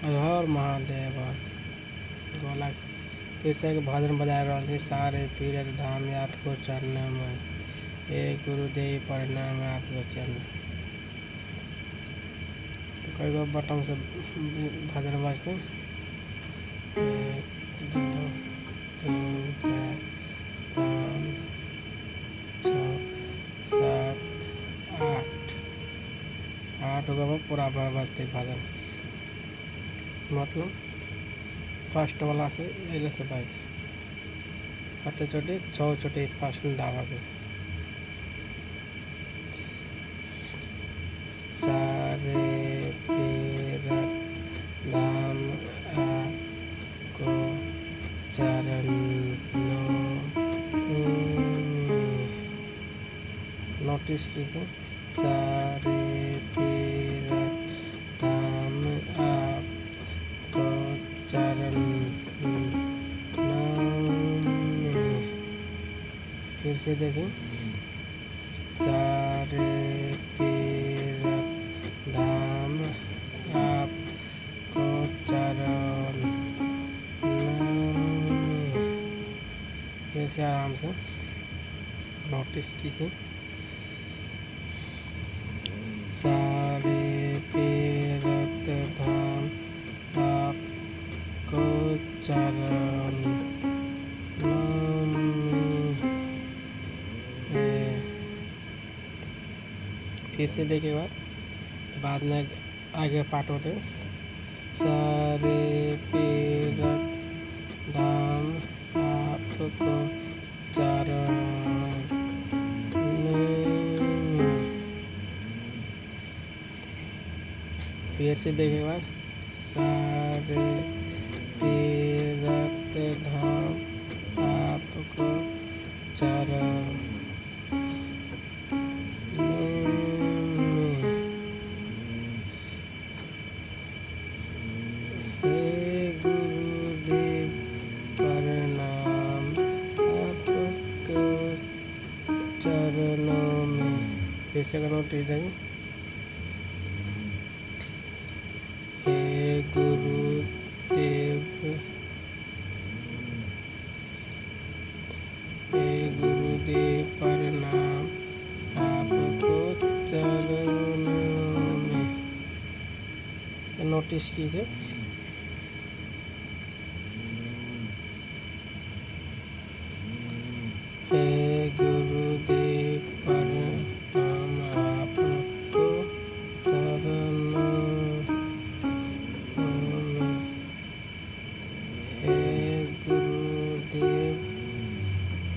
हर महादेव गोला फिर से एक भजन बजा रहा थी। सारे तीर्थ धाम आपको चरण में, हे गुरुदेव प्रणाम आपको चरण। तो कई बार बटन से भजन बजते, 1 2 3 4 5 6 7 8 होगा पूरा बजते भजन। मतलब फर्स्ट वाला से एले से बाज कटे चोटी 6 चोटी फर्स्ट दावा के सारे तीरथ धाम आपको चरणों नोटिस कीजिए। सारे तीरथ धाम आपको चरणों फिर से देखें। सारे तीर्थ धाम आपको चरण फिर से आराम से नोटिस कीजिए। सारे तीर्थ धाम आपको चरण फिर से देखिएगा, बाद में आगे पाठ होते। सारे तीर्थ धाम आपको चरण फिर से देखिएगा। सारे तीर्थ धाम आपको चरण चरणों में फिर से नोटिस देंगे। हे गुरुदेव, हे गुरुदेव प्रणाम आपको चरणों में नोटिस कीजिए। हे गुरुदेव प्रणाम आपको चरणों में, हे गुरुदेव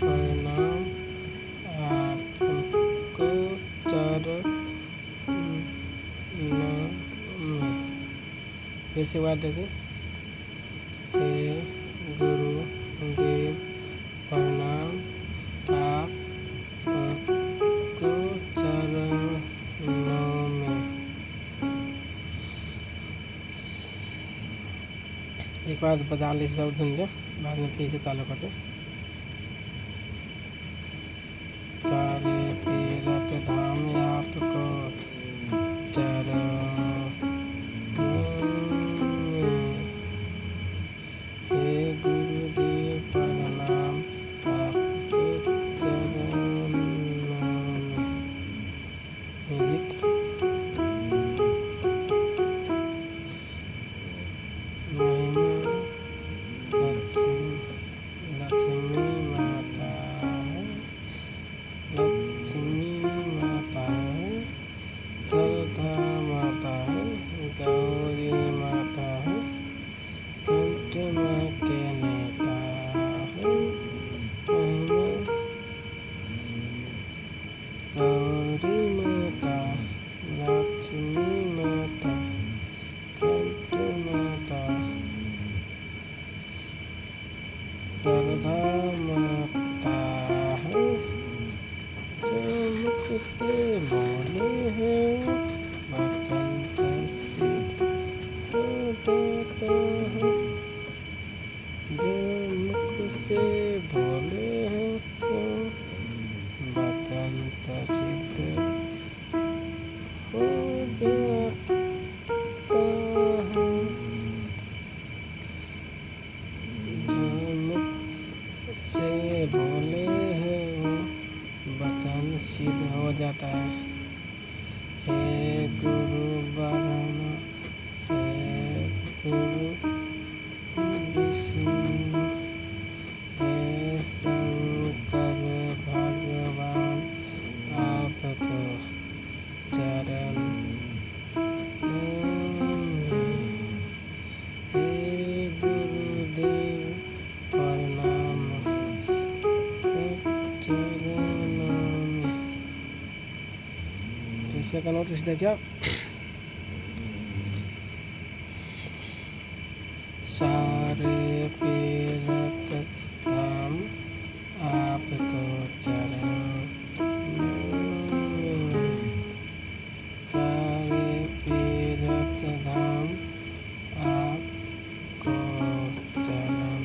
प्रणाम आपको चरणों में फिर से बात देखिए। हे गुरुदेव प्रणाम आपको चरणों में। एक बार बता लीजिए सब सुन, बाद में फिर से चालू करते। सारे तीर्थ धाम आपको चरणों में, हे गुरुदेव प्रणाम आपको चरणों में। म्यूजिक महिमा लक्ष्मी का नोटिस देखिए, सारे तीर्थ धाम आपको चरण, सारे तीर्थ धाम आपको चरण।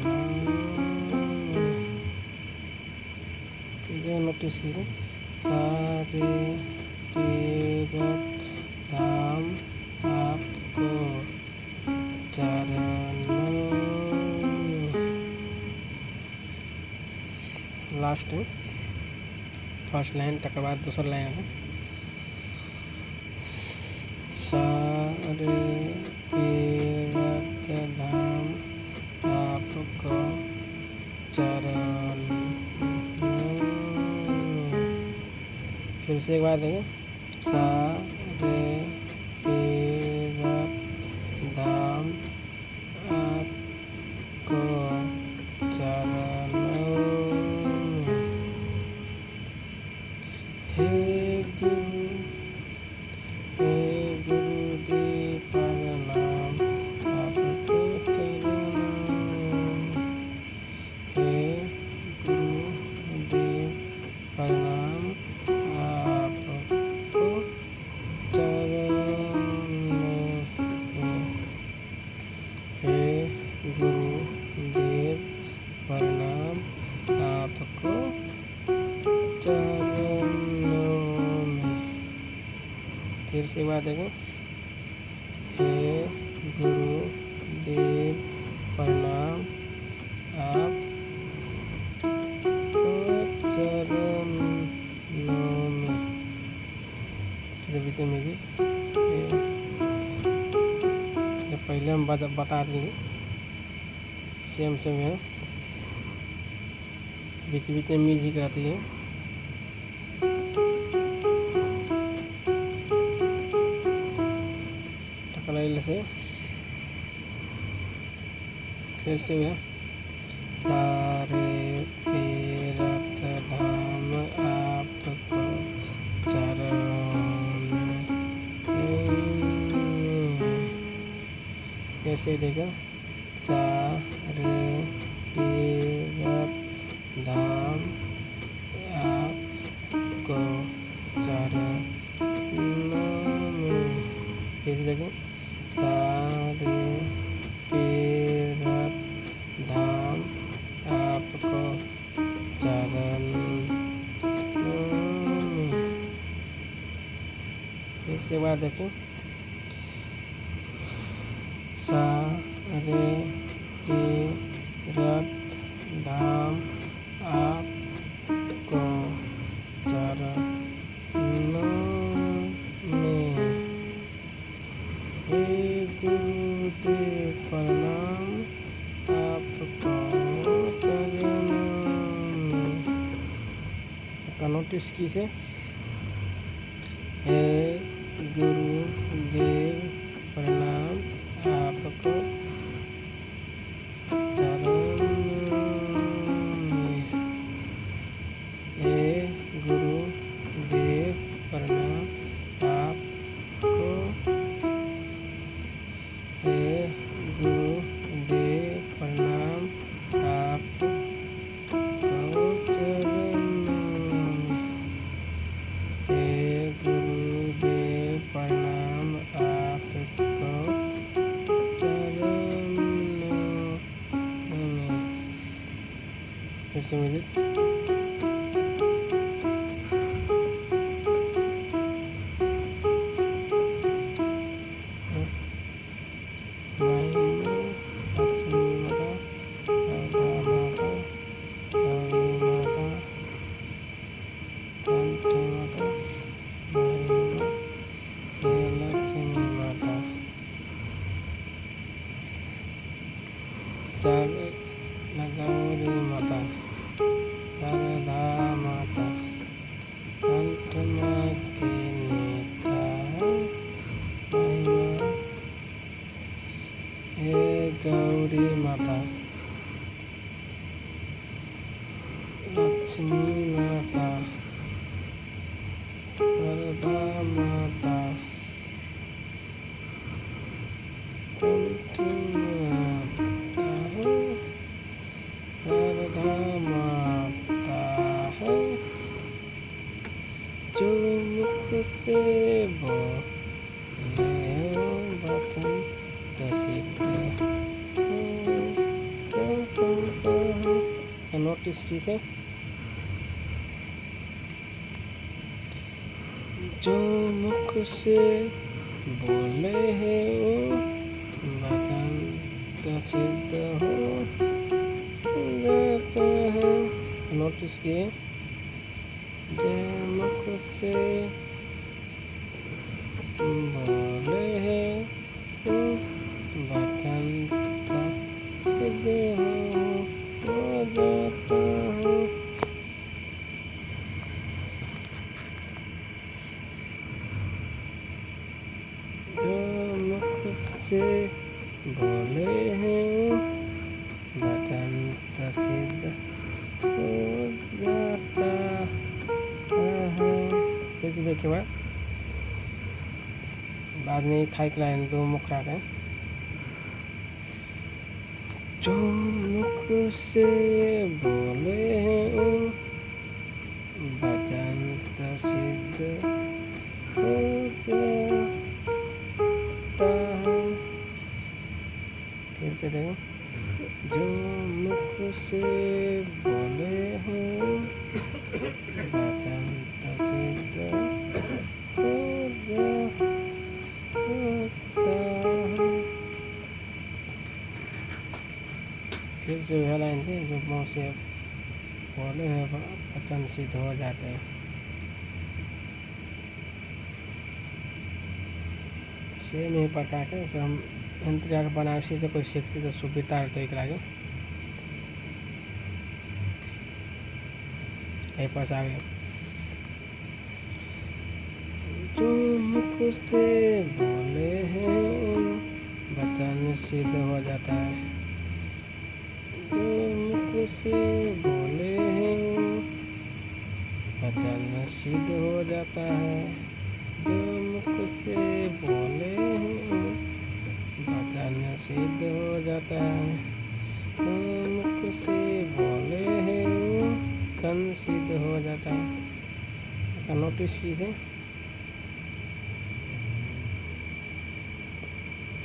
नोटिस कीजिए, सारे तीर्थ धाम आपको चरण। लास्ट है फर्स्ट लाइन तक बाद दूसरा लाइन है, सारे तीर्थ धाम आपको चरण। फिर से एक बार देखें, सारे तीर्थ धाम आपको चरण। हे गुरुदेव प्रणाम आपको चरण। हे गुरुदेव प्रणाम आपको चरण। हे गुरुदेव प्रणाम आपको चरणों में। फिर से बात देखें, हे गुरुदेव प्रणाम आपको चरणों में। जब पहले हम बता देंगे सेम है, बीच बीच में म्यूजिक रहती है। से फिर से है, सारे तीर्थ धाम आपको चरण। कैसे देखो, सारे तीर्थ धाम आपको चरण। कैसे देखो, सारे तीर्थ धाम आपको चरण। इसके बाद देखो, सारे तीर्थ धाम आपको चरण में। हे गुरुदेव प्रणाम आपको चरण में। का नोटिस कीजिए, हे गुरुदेव प्रणाम आपको चरण में। हे गुरुदेव प्रणाम आपको, हे गुरुदेव प्रणाम आपको चरण में। हे गुरुदेव प्रणाम आपको चरण में। फिर से मुझे गौरी माता, शारदा माता, कंठ में के नेता महिमा। हे गौरी माता, लक्ष्मी माता, शारदा माता, तुम आता हो, हर धाम आता है, जो मुख से बोले हो वचन तो सिद्ध हो। नोटिस कीजिए, जो मुख से बोले हैं वो वचन तो सिद्ध हो जाता है। नोटिस किए, जो मुख से बोले हैं वो वचन तो सिद्ध हो जाता है। जो मुख से बोले हैं वचन तो सिद्ध हो जाता है। देखिए बाद में थाई की लाइन दो मुख रख है। जो मुख से बोले हैं वचन तो सिद्ध हो जाता है। फिर से देखो, जो मुख से बोले हैं वचन तो सिद्ध हो जाता है। फिर से वह लाइन थी, जो मुँह से बोले हैं वचन सिद्ध हो जाते हैं। सेम यही प्रकार के हम इंतजार बनाए से कोई सीखती तो सुविधा तो एक लगे यही पास आ गए। जो मुख से बोले हैं वचन सिद्ध हो जाता है। जो मुख से बोले हैं वचन सिद्ध हो जाता है। जो मुख से बोले हैं वचन सिद्ध हो जाता है। जो मुख से बोले हैं वचन सिद्ध हो जाता है। नोटिस कीजिए,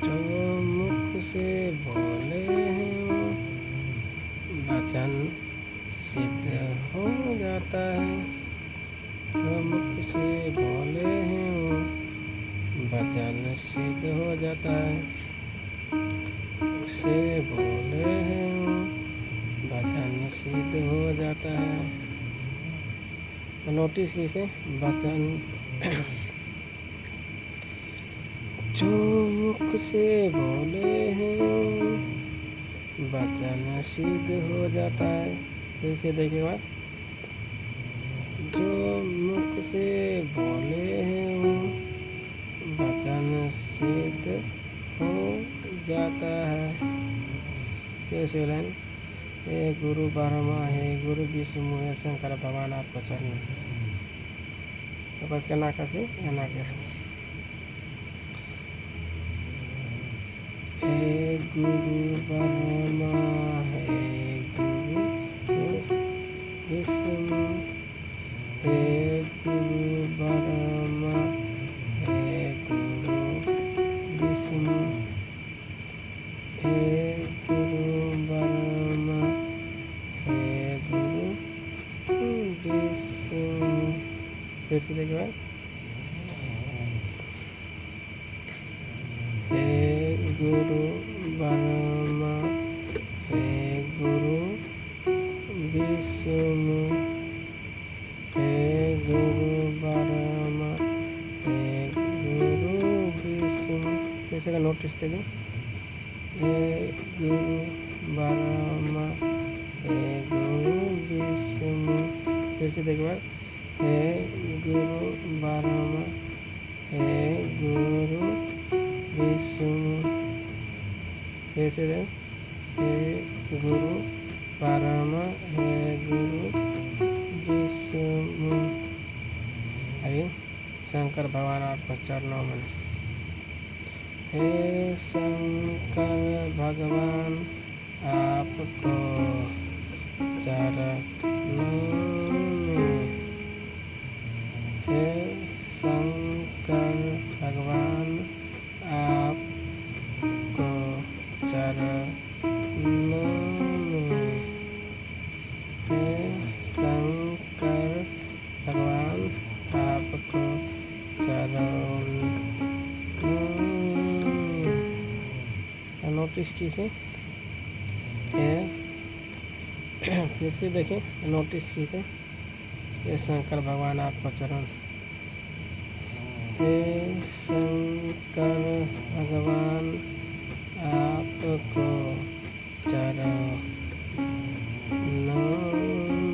जो मुख से बोले हैं वचन सिद्ध हो जाता है। जो मुख से बोले हैं वचन सिद्ध हो जाता है। से बोले हैं वचन सिद्ध हो जाता है। नोटिस कीजिए, वचन जो मुख से बोले हैं वचन सिद्ध हो जाता है। फिर से देखिएगा, जो मुख से बोले हैं वचन सिद्ध हो जाता है। कैसे लाइन, हे गुरु ब्रह्मा, हे गुरु विष्णु, हे शंकर भगवान आपको चरणों। तो केना कैसे एना कैसे, हे गुरु ब्रह्मा, हे गुरु विष्णु, हे गुरु ब्रह्मा, हे गुरु विष्णु, हे गुरु ब्रह्मा, हे गुरु विष्णु। फिर से देखिए, हे गुरु ब्रह्मा, हे गुरु विष्णु, हे गुरु ब्रह्मा, हे गुरु विष्णु। कैसे का नोटिस दे दें, हे गुरु ब्रह्मा, हे गुरु विष्णु। फिर से देखिए, हे गुरु ब्रह्मा, हे गुरु विष्णु। फिर से हे गुरु ब्रह्मा, हे गुरु विष्णु। आइए, शंकर भगवान आपको चरणों में हे शंकर भगवान आपको चरणों में, हे शंकर भगवान आपको चरणों में, हे शंकर भगवान आपको चरणों में। नोटिस कीजिए, फिर से देखें, नोटिस कीजिए, ये शंकर भगवान आपको चरण, हे शंकर भगवान आपको चरणों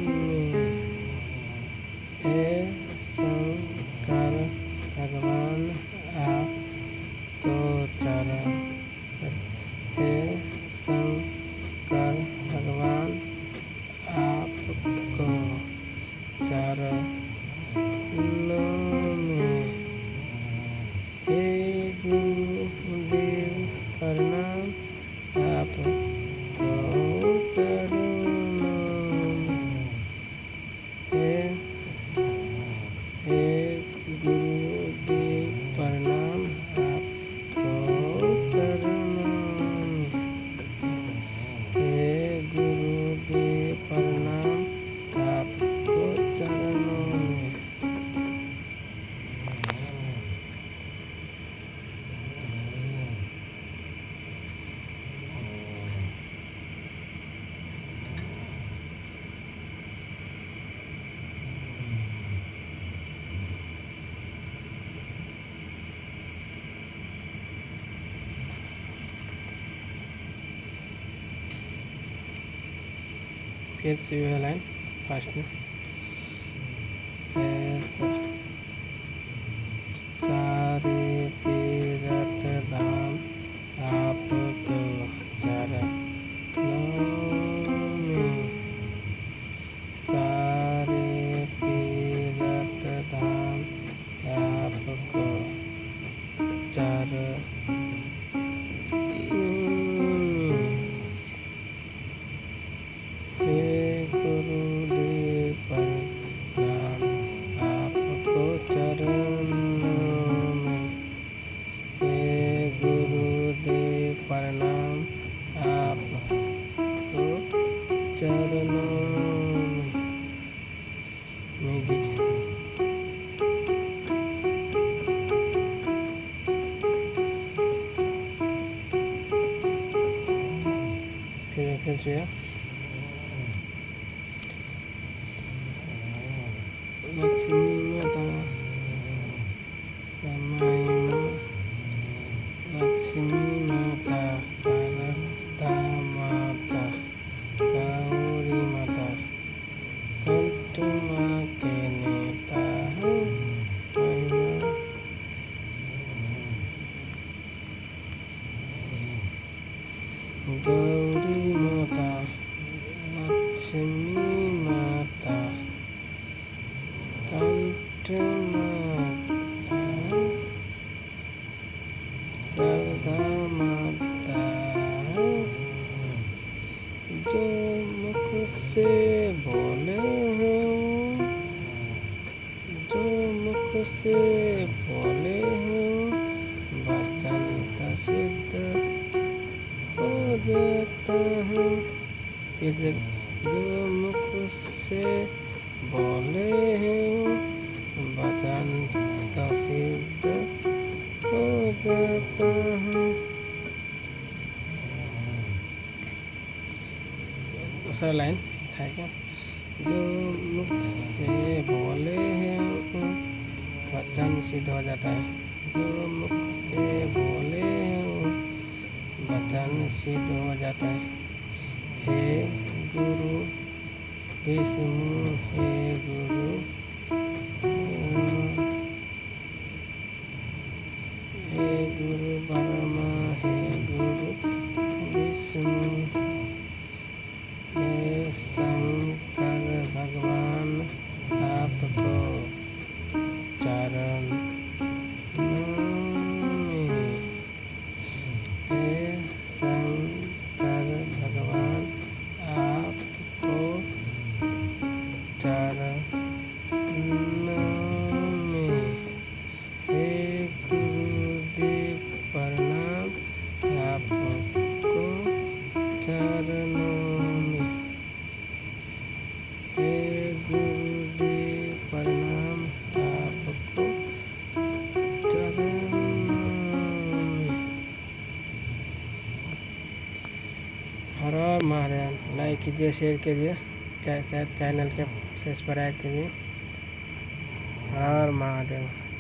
में, हे शंकर भगवान आपको चरण, हे शंकर भगवान आपको चरणों में, हे गुरुदेव प्रणाम आपको चरणों में, हे गुरुदेव प्रणाम आपको चरणों में, हे गुरुदेव प्रणाम आपको चरणों में। फिर से वह लाइन फास्ट में, सारे तीर्थ धाम आपको चरणों में, सारे तीर्थ धाम आपको चरणों में, हे गुरुदेव प्रणाम आपको चरणों में, हे गुरुदेव प्रणाम आपको चरणों में। म्यूजिक फिर से लक्ष्मी माता, रामायण, लक्ष्मी माता, शारदा माता, गौरी माता, कंठ माँ के नेता है गौरी माता, लक्ष्मी माता, कंठ माता, शारदा माता, जो मुख से बोले हैं, जो मुख से बोले हैं, वचन का सिद्ध हो जाता है। इसे जो मुख से बोले हैं, वचन का सिद्ध हो जाता है। दूसरा लाइन था क्या, जो मुख से बोले हैं वचन सिद्ध हो जाता है, जो मुख से बोले हैं वचन सिद्ध हो जाता है। हे गुरु विष्णु, हे गुरु हे गुरु ब्रह्मा, हे गुरु विष्णु, हे शंकर भगवान आपको चरणों में, हे गुरुदेव प्रणाम आपको चरण में। हर हर महादेव। लाइक कीजिए, शेयर कीजिए, चैनल के सब्सक्राइब कीजिए। हर हर महादेव।